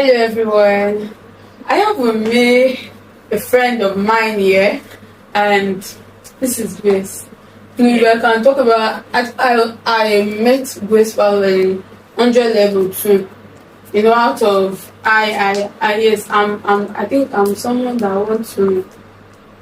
Hello everyone. I have with me a friend of mine here, and this is Grace. We can talk about. I met Grace while in 400 level too. You know, out of yes, I think I'm someone that wants to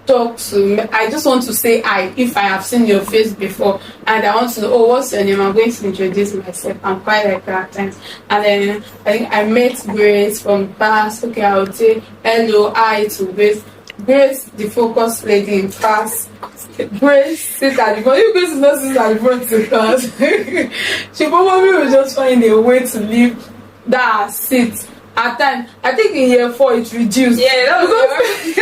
talk to. I just want to say if I have seen your face before, and I want to know, what's your name? I'm going to introduce myself. I'm quite like that at times. And then I think I met Grace from class. Okay, I would say hello, hi to Grace. Grace, the focus lady in class. Grace sit at the front. If Grace is not sitting at the front of class, she probably will just find a way to leave that seat. At time, I think in year 4 it reduced. Yeah, that was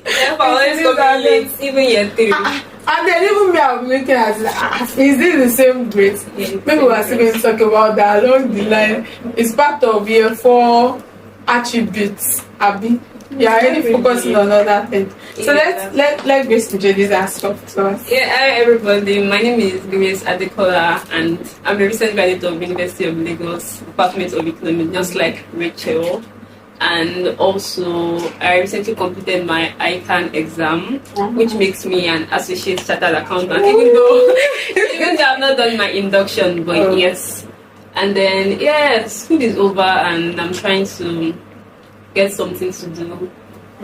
yeah, for always coming late, even year 3. And then even me, I'm looking at like, is this the same grade? Yeah, maybe we're still going to talk about that along the line. It's part of year 4 attributes. Abby, you are already focusing on other things. So let Grace introduce herself to us. Yeah, hi everybody. My name is Grace Adekola, and I'm a recent graduate of University of Lagos, Department of Economics, just like Rachel. And also, I recently completed my ICANN exam, which makes me an associate chartered accountant, even though I've not done my induction, but yes. And then, yeah, school is over, and I'm trying to get something to do.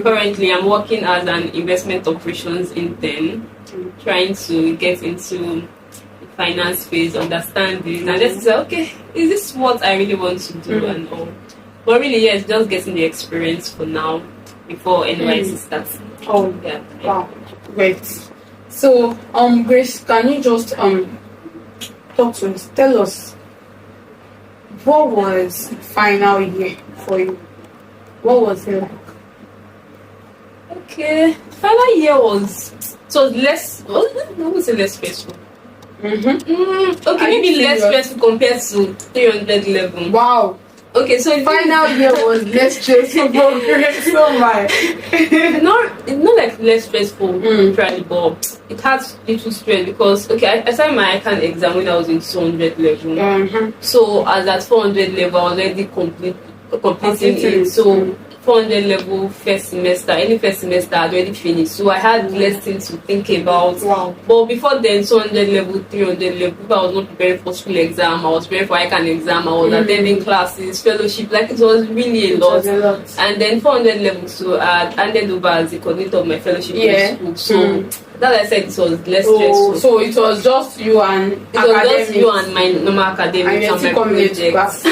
Currently, I'm working as an investment operations intern, trying to get into the finance phase, understanding, and just say, okay, is this what I really want to do and all? But really, yes, just getting the experience for now before NYC starts. Oh, yeah. Wow, great. So, Grace, can you just talk to us? Tell us, what was final year for you? What was it like? Okay, final year was less. I would say less stressful. Okay, maybe less stressful compared to 300 level. Wow. Okay, so final year was less stressful for Grace. Oh my. It's not like less stressful, probably, but it had little stress because I started my ICANN exam when I was in 200 level. So as at 400 level, I was already completing it. So 400 level first semester, I had already finished, so I had less things to think about. Wow. But before then, 200 level, 300 level, I was not preparing for school exam, I was preparing for ICANN exam, I was attending classes, fellowship, like it was really a lot. And then 400 level, so I had handed over as the coordinator of my fellowship in school. So that I said, it was less stressful. So it was just you and my normal academics and my projects.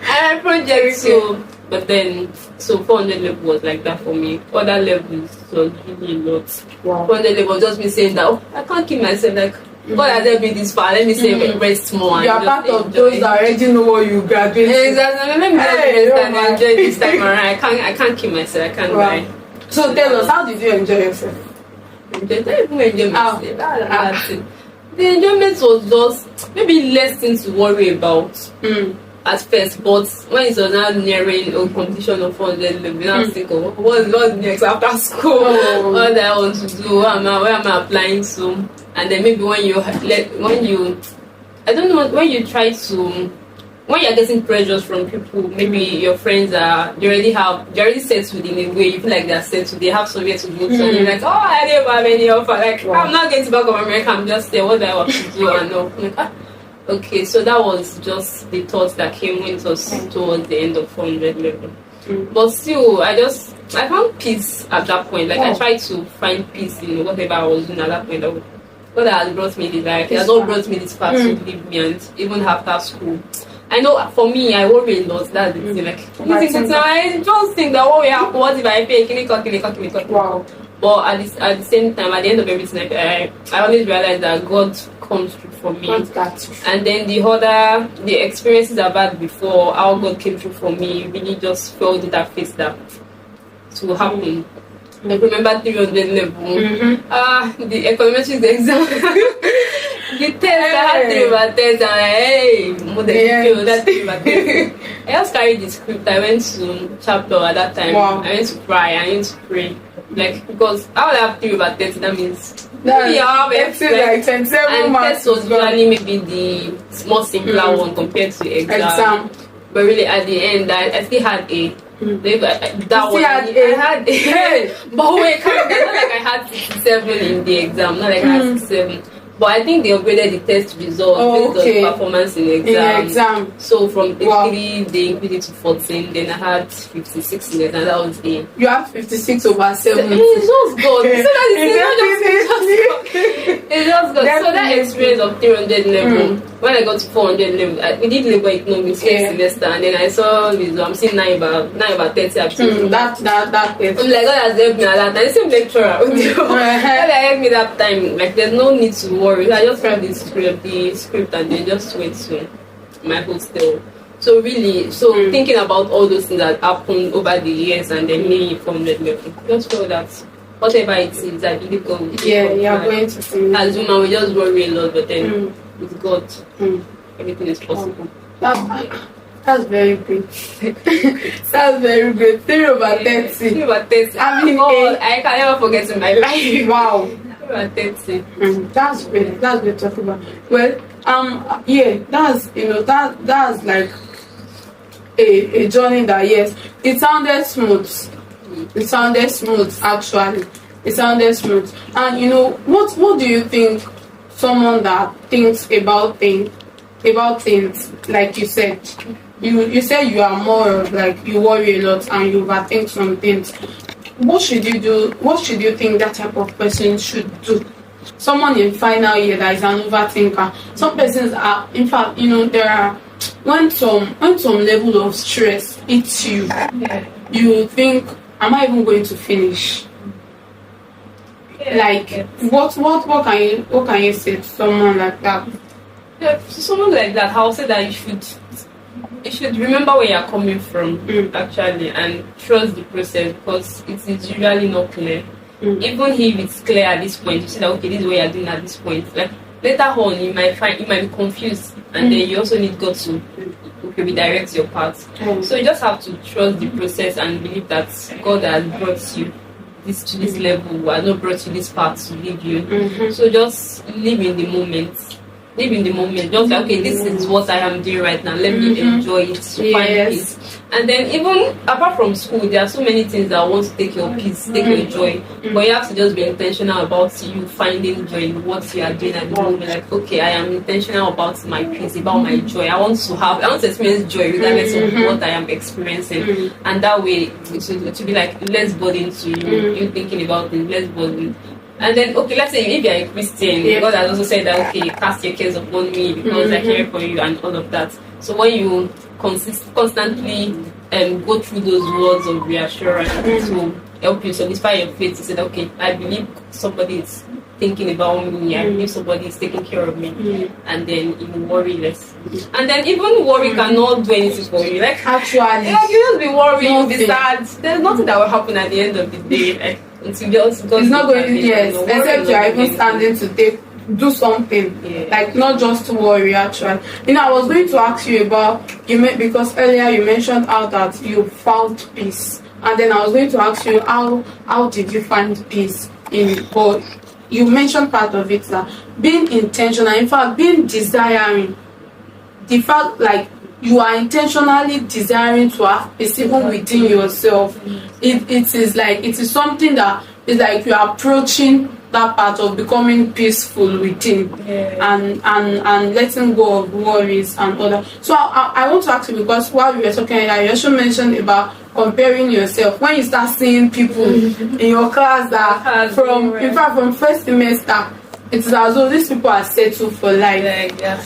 And my projects, so. But then, so 400 level was like that for me. Other levels was really a lot. Wow. 400 level just me saying that, I can't keep myself like, God has helped me this far, let me say rest more. You are part of those that already know what you graduate. Exactly. Let me rest and enjoy this time around. I can't keep myself, I can't lie. So tell us, how did you enjoy yourself? I didn't even enjoy myself. That's it. The enjoyment was just maybe less things to worry about. At first, but when it was now nearing a completion of 400 level, I was thinking, what's next after school? What do I want to do? Where am I applying to? And then maybe when you you're getting pressures from people, maybe your friends they're already settled in a way, you feel like they're settled, they have somewhere to go to, and you're like, I don't have any offer, like, I'm not going to back of America, I'm just there, what do I want to do? And all. Like, okay, so that was just the thoughts that came when it was towards the end of 400 level. But still, I found peace at that point. Like, I tried to find peace in whatever I was doing at that point. God has brought me this life. He has not brought me this far to leave me, and even after school. I know for me, I worry a lot. That's the thing. Like, I just think that what will happen, what if I pay? Can you Wow. But at the same time, at the end of everything, I always realize that God comes through for me. And then the experiences I've had before, how God came through for me, really just felt that face that to happen. I remember 300 level. The econometrics exam. The test, I had 3 over test, and that 3 over test. I just carried the script. I went to chapel at that time. Wow. I went to cry, I went to pray. Like, because I would have 3 over 30, that means maybe you have like 27 and marks. Test was usually maybe the more simpler one compared to exam. But really, at the end, I still had A. Maybe that one. had I had A. But wait, not like I had 67 in the exam. Not like I had 67. But I think they upgraded the test result based on performance in the exam. So from 83, they increased it to 14. Then I had 56 in it, and that was A. You have 56 over 7. It's just good. It's just good. So that experience of 300 level, when I got to 400 level, we did labor economics first semester, and then I saw this. I'm seeing 9 about 30. That is. I'm like, God has helped me a lot. And the same lecturer, God helped me that time. Like, there's no need to worry. I just read the script, and then just went to my hostel. So really, thinking about all those things that happened over the years, and then me from that level, just feel that whatever it is, I believe God will. You're going to see. As women, we just worry a lot, but then with God, everything is possible. That's very good. That's very good. 3 over 30. 3 over 30. I mean, I can never forget in my life. Wow. 3 over 30. That's great. That's great to talk about. Well, that's like a journey that, yes, it sounded smooth. It sounded smooth, actually. It sounded smooth. And what do you think someone that thinks about things, like you said, you said you are more of like, you worry a lot and you overthink some things. What should you do? What should you think that type of person should do? Someone in final year that is an overthinker. Some persons are, in fact, there are when some level of stress hits you, you think, am I even going to finish? What can you say to someone like that? Yeah, to someone like that, I'll say that you should remember where you're coming from, actually, and trust the process, because it is usually not clear. Even if it's clear at this point, you say that, okay, this is what you're doing at this point. Like later on, you might be confused, and then you also need God to redirect your path. So you just have to trust the process and believe that God has brought you to this level, has not brought you this path to lead you. So just live in the moment. Live in the moment. Just like, okay, this is what I am doing right now. Let me enjoy it, find peace. And then even apart from school, there are so many things that want to take your peace, take your joy. But you have to just be intentional about you finding joy in what you are doing at the moment. Like, okay, I am intentional about my peace, about my joy. I want to experience joy regardless of what I am experiencing. And that way, it will be like less burden to you. You thinking about it, less burden. And then, okay, let's say if you're a Christian, God has also said that, okay, cast your cares upon me because I care for you and all of that. So when you constantly go through those words of reassurance, it will help you solidify your faith to say that, okay, I believe somebody is thinking about me, I believe somebody is taking care of me, and then you worry less. And then even worry cannot do anything for you. Like, actually, you just be worried, you'll be sad. There's nothing that will happen at the end of the day. It's not going to, except you are even standing to do something, like not just to worry. Actually, I was going to ask you about because earlier you mentioned how that you found peace, and then I was going to ask you how did you find peace but you mentioned part of it, that being intentional, in fact being desiring, the fact like you are intentionally desiring to have peace even within yourself. It is something that is like you are approaching that part of becoming peaceful within, and letting go of worries and all that. So I want to ask you, because while we were talking, you also mentioned about comparing yourself. When you start seeing people in your class that from first semester, it's as though these people are settled for life.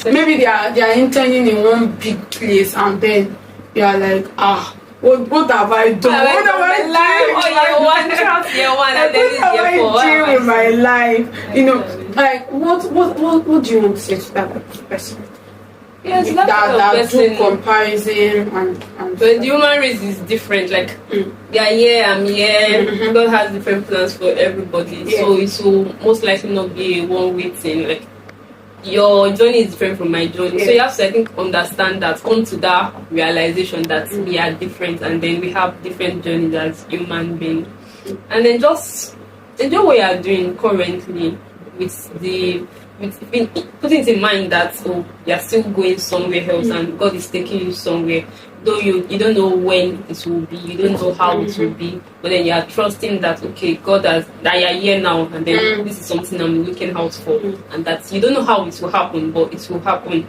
Maybe they are interning in one big place, and then they are like, what have I done? What have I done? Year one, and then what have I done with my life? Like what do you want to say to that person? Yes, that do comparison and but the human race is different. Like they are here, I'm here. God has different plans for everybody, so it will most likely not be a one-way thing. Like your journey is different from my journey, so you have to, I think, understand that, come to that realization that we are different, and then we have different journeys as human beings, and then just enjoy what you are doing currently with putting it in mind that you're still going somewhere else and God is taking you somewhere. though you don't know when it will be, you don't know how it will be, but then you are trusting that, okay, God has, that you are here now, and then this is something I'm looking out for, and that you don't know how it will happen, but it will happen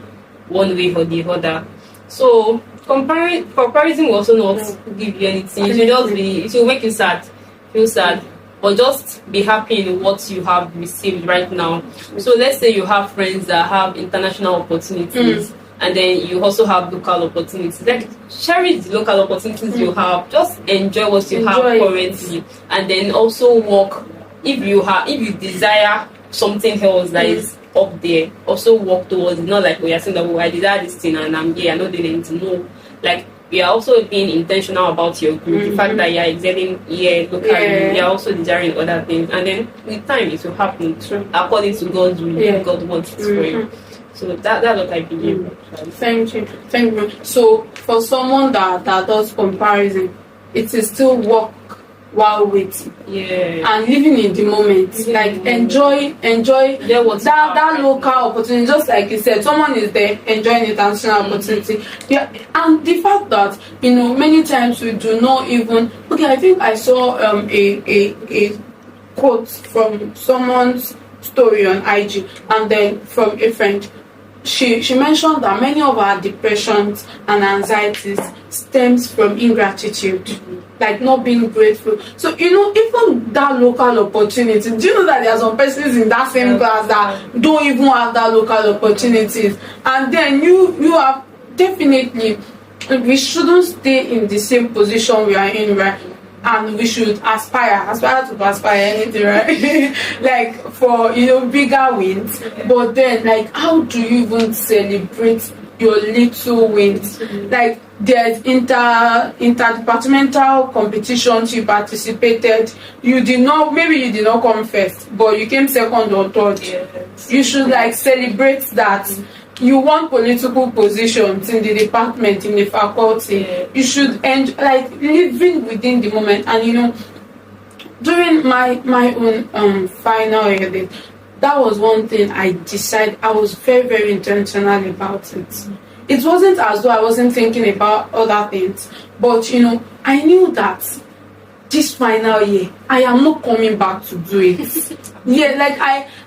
one way or the other. So comparison will also not give you anything. It will make you sad, feel sad, but just be happy in what you have received right now. So let's say you have friends that have international opportunities, and then you also have local opportunities. Like, cherish the local opportunities you have. Just enjoy what you have currently, and then also work. If you desire something else that is up there, also work towards it. Not like we are saying that, oh, I desire this thing and I'm here, I know they need to know. Like, we are also being intentional about your group. The fact that you are excelling here locally, you are also desiring other things, and then with time it will happen according to God's will. God wants it for you. So that's what I believe. Thank you. So for someone that does comparison, it is still work while waiting. And living in the moment. Like, enjoy that local opportunity. Just like you said, someone is there enjoying international opportunity. And the fact that, many times we do not even, I think I saw a quote from someone's story on IG, and then from a friend. She mentioned that many of our depressions and anxieties stems from ingratitude, like not being grateful. So, even that local opportunity, do you know that there are some persons in that same class that don't even have that local opportunities? And then you are definitely, we shouldn't stay in the same position we are in, right? And we should aspire anything, right? Like, for bigger wins. But then, like, how do you even celebrate your little wins? Like, there's interdepartmental competitions you participated. You did not come first, but you came second or third. You should, like, celebrate that. You want political positions in the department, in the faculty. You should like living within the moment. And during my own final year, that was one thing I decided. I was very, very intentional about it. It wasn't as though I wasn't thinking about other things, but I knew that this final year I am not coming back to do it. Like,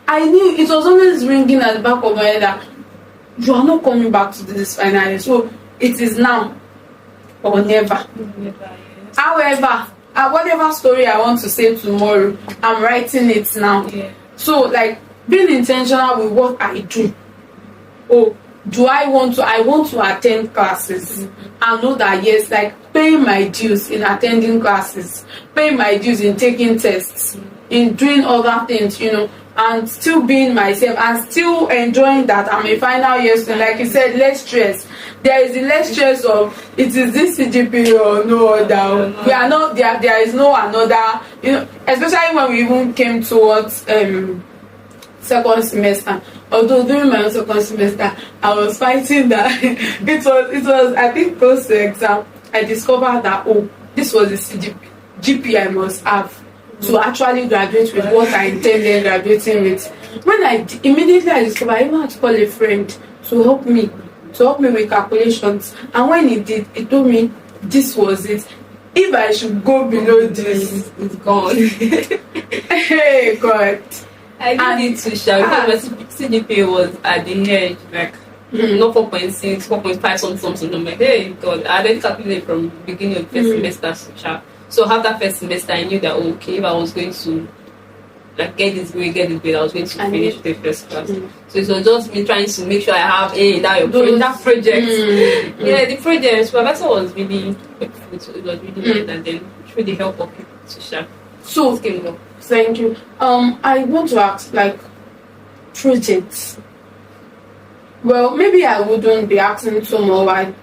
I knew it was always ringing at the back of my head that you are not coming back to this final year. So it is now or never. However, whatever story I want to say tomorrow, I'm writing it now. So, like, being intentional with what I do. I want to attend classes. I know that, yes, like, paying my dues in attending classes, paying my dues in taking tests, in doing other things, and still being myself and still enjoying that I'm a final year student. Like you said, less stress. There is the less stress of it is this CGPA or no other. We are not there. There is no another. Especially when we even came towards second semester. Although during my second semester, I was fighting that it was I think post the exam. I discovered that this was the GPA I must have to actually graduate with what I intended graduating with. When I discovered, I even had to call a friend to help me with calculations. And when he did, he told me this was it. If I should go below this, it's gone. Hey God! I did it to shout because my CGPA was at the edge, like not 4.6, 4.5, something. I'm like, hey God! I already calculated from the beginning of the first semester, so after first semester, I knew that if I was going to like get this grade, I was going to finish the first class. So it was just me trying to make sure I have that project. The project supervisor was really helpful. So it was really good, and then through the help of people to share. So thank you. I want to ask, like, projects. Well, maybe I wouldn't be asking so more. I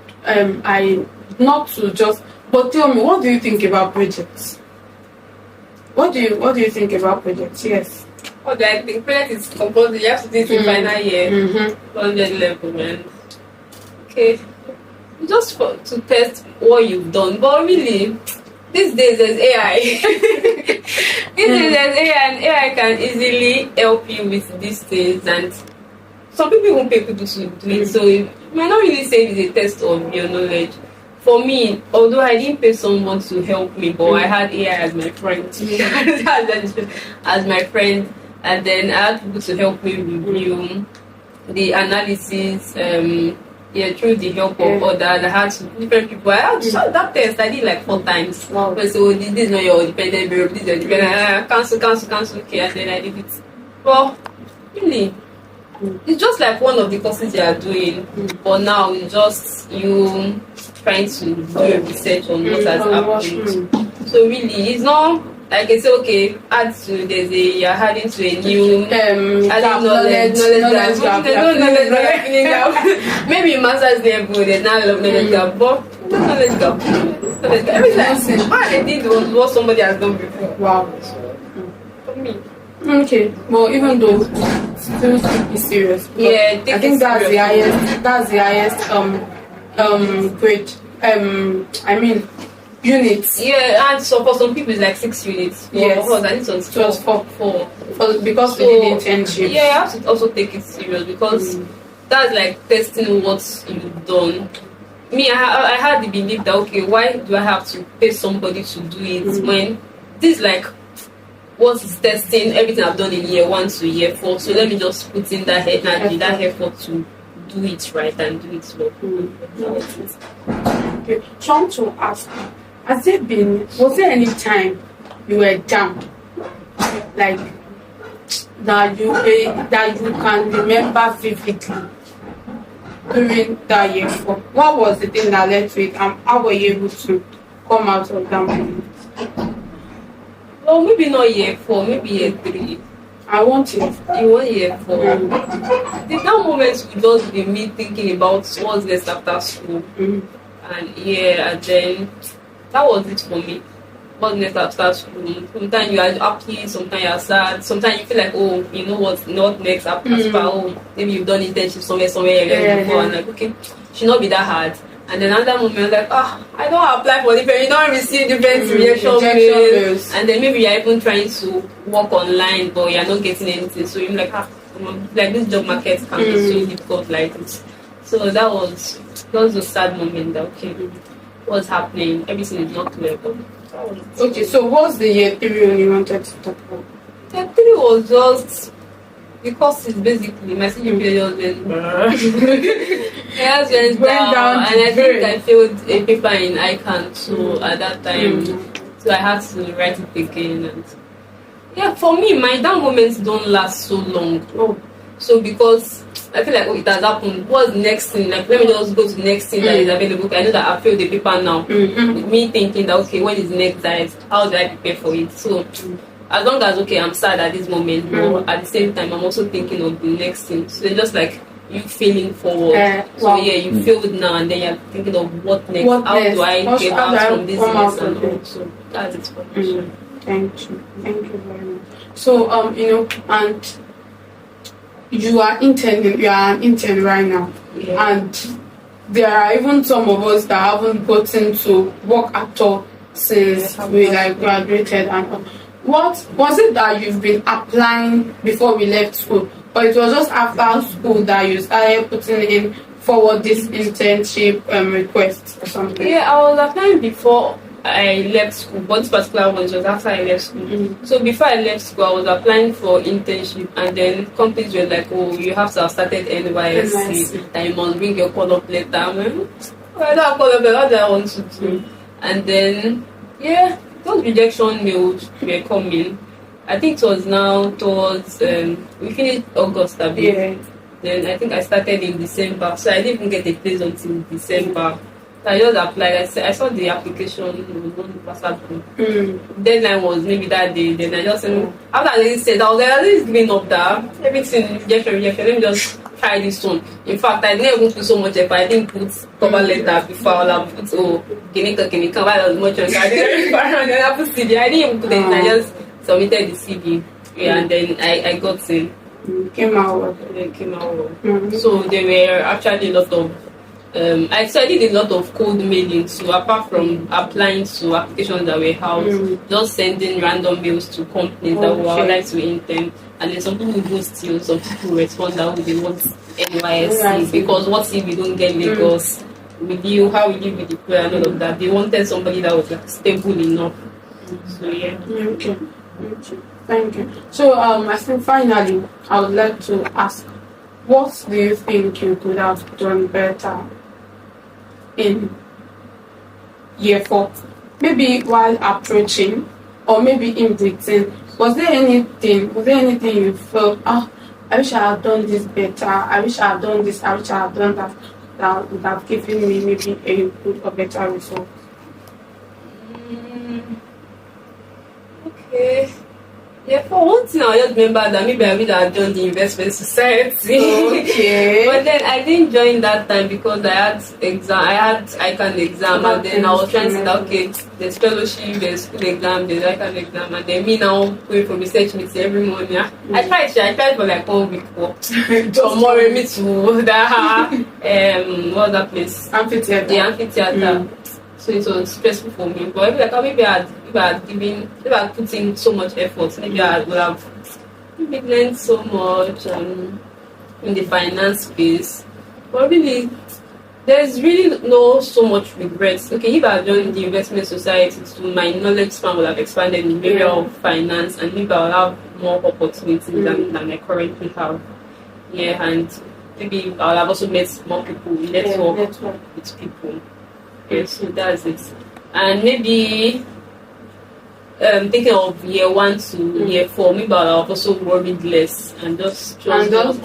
not to just. But tell me, what do you think about projects? What do you think about projects? Yes. What do I think? Project is compulsory. You have to do it in final year, 400 level, man. Okay, just to test what you've done. But really, these days there's AI. There's AI, and AI can easily help you with these things. And some people won't pay people to do it, so you might not really say it's a test of your knowledge. for me, although I didn't pay someone to help me, but I had AI as my friend. As my friend. And then I had people to help me review the analysis, through the help of others. I had different people. I had that test. I did like 4 times. Wow. So this is not your dependent variable. This is your dependent. Cancel. Okay, and then I did it. Well, really, it's just like one of the courses you are doing. But now it's just you trying to do a research on what has happened. So really, it's not. Like I say, okay, you're adding to a new knowledge gap. Maybe master's level, there's not a lot of knowledge gap, but knowledge gap. Everything I did was what somebody has done before. Wow. For me. Okay, well, even though still should be serious. Yeah, I think that's the highest. That's the highest grade. I mean. Units. Yeah, and so for some people it's like 6 units. Yes. For us, I think it was 4. Because we did internship. Yeah, you have to also take it serious because that's like testing what you've done. Me, I had the belief that, okay, why do I have to pay somebody to do it when this is like what is testing everything I've done in year 1 to year 4. So let me just put in that effort to do it right and do it well. Okay. Trying to ask, was there any time you were down, like that you can remember vividly during that year 4? What was the thing that led to it, and how were you able to come out of that moment? Well, maybe not year 4, maybe year 3. I want year 4. You want year 4? That moment would just be me thinking about what's next after school. And then that was it for me. What's next after school? Sometimes you are happy, sometimes you are sad, sometimes you feel like, oh, you know what's not next after school. Oh, maybe you've done internship somewhere before, and like, okay, it should not be that hard. And then another moment, like, I don't apply for different, you don't receive different rejection mails. And then maybe you're even trying to work online, but you're not getting anything. So you're like, like this job market can be so difficult like this. So that was a sad moment that, okay, what's happening? Everything is not clear. Okay, so what's the year 3 you wanted to talk about? Year 3 was just because it's basically my senior period just went down, and I think I failed a paper in ICANN. So at that time, so I had to write it again. And yeah, for me, my down moments don't last so long. So because I feel like, it has happened. What's the next thing? Like, let me just go to the next thing that is available. I know that I failed the paper now. With me thinking that, okay, when is the next diet? How do I prepare for it? So as long as, okay, I'm sad at this moment, but at the same time, I'm also thinking of the next thing. So it's just like you failing forward. So yeah, you failed now, and then you're thinking of what next? How do I get out from this mess? And so that's it for me. Thank you very much. So and you are an intern right now, and there are even some of us that haven't gotten to work at all since we graduated. And what was it that you've been applying before we left school, or it was just after school that you started putting in forward this internship request or something? Yeah, I was applying before I left school, but this particular one was after I left school. So before I left school, I was applying for internship, and then companies were like, oh, you have to have started NYSC, that you must bring your call-up letter. I don't have call-up letter, what do I want to do? And then, those rejection mails were coming. I think it was now towards, we finished August, then I think I started in December, so I didn't even get a place until December. I just applied. I saw the application on the WhatsApp group. Deadline was maybe that day. Then I just after they said, I was like, at least giving up that everything rejection. Let me just try this one. In fact, I didn't even put so much effort. I didn't put cover letter before. I put Kenika. While I was much younger, I didn't and then I put CV. I didn't even put anything. I just submitted the CV. And then I got in. Came out. So there were actually a lot of. I did a lot of cold mailing, so apart from applying to applications that were housed, just sending random mails to companies that would like to intern, and then some people ghost you, some people respond that they want NYSC because what if we don't get Lagos? with you, how will you be deployed and all of that. They wanted somebody that was like stable enough. So yeah. Okay. Thank you. So I think finally I would like to ask, what do you think you could have done better in year 4? Maybe while approaching, or maybe in between. Was there anything you felt, I wish I had done this better, I wish I had done this, I wish I had done that would have given me maybe a good or better result? Okay. Yeah, for one thing, I just remember that maybe I would have joined the investment society. Okay. But then I didn't join that time because I had ICANN exam, and then I was trying to say, okay, there's fellowship, there's school exam, there's ICANN exam, and then me now going for research meetings every morning. I tried for like 1 week for tomorrow me to that what's that place? Amphitheater. The amphitheater. So it was stressful for me. But if I had put in so much effort, maybe I would have learned so much in the finance space. But really, there's really no so much regrets. Okay, if I had joined the investment society, so my knowledge span would have expanded in the area of finance, and maybe I would have more opportunities than I currently have. Yeah, and maybe I would have also met more people, network with people. Yes, so that's it. And maybe thinking of year 1 to year 4, maybe I'll also worried less and do a lot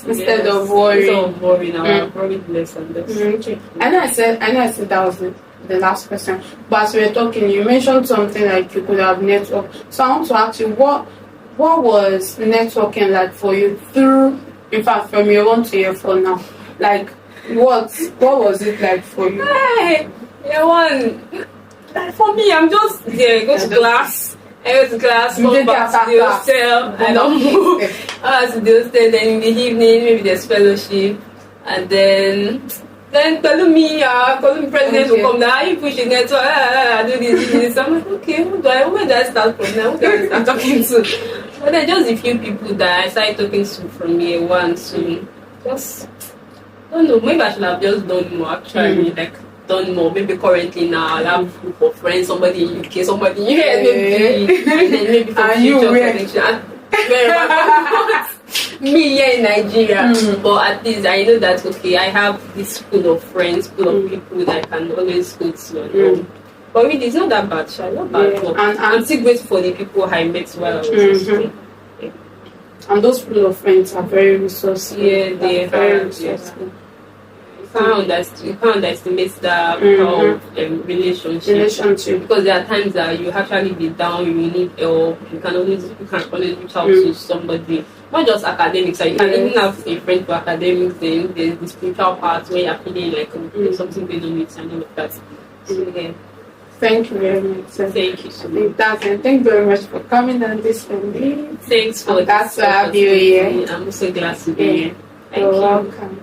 instead of worrying. Instead of worrying, I'll worried less and less. Okay. I know I said that was the last question. But as we were talking, you mentioned something like you could have networked. So I want to ask you, what was networking like for you through, in fact, from year 1 to year 4 now? Like, what was it like for you? Hey, year 1. For me, I'm just there. Go to class. I go to class. Come back to the hostel. I don't move. I was to the hostel. Then in the evening, maybe there's fellowship, and then tell me, president will come down. You push it there. So do this. I'm like, okay, where do I start from now? Who do I start talking to? But then just a few people that I started talking to from year 1 to just. I don't know, maybe I should have just done more actually, done more. Maybe currently now I'll have a group of friends, somebody in UK, somebody here, maybe, and then maybe for future connection. Me here in Nigeria, but at least I know that okay, I have this pool of friends, pool of people that I can always go to. But really, it's not that bad, not bad. And I'm still grateful for the people I met while I was in school. And those pool of friends are very resourceful. Yeah, they are very resourceful. You can't underestimate the power of relationship because there are times that you actually be down, you need help. You can always reach out to somebody, not just academics. You can even have a friend for academics. Then there's the spiritual part where you're feeling like there's something going on with and all of that. So yeah. Thank you very much. Thank you so much. Thank you very much for coming on this one. Thanks for that. That's why I have you here. I'm so glad to be here. You're welcome.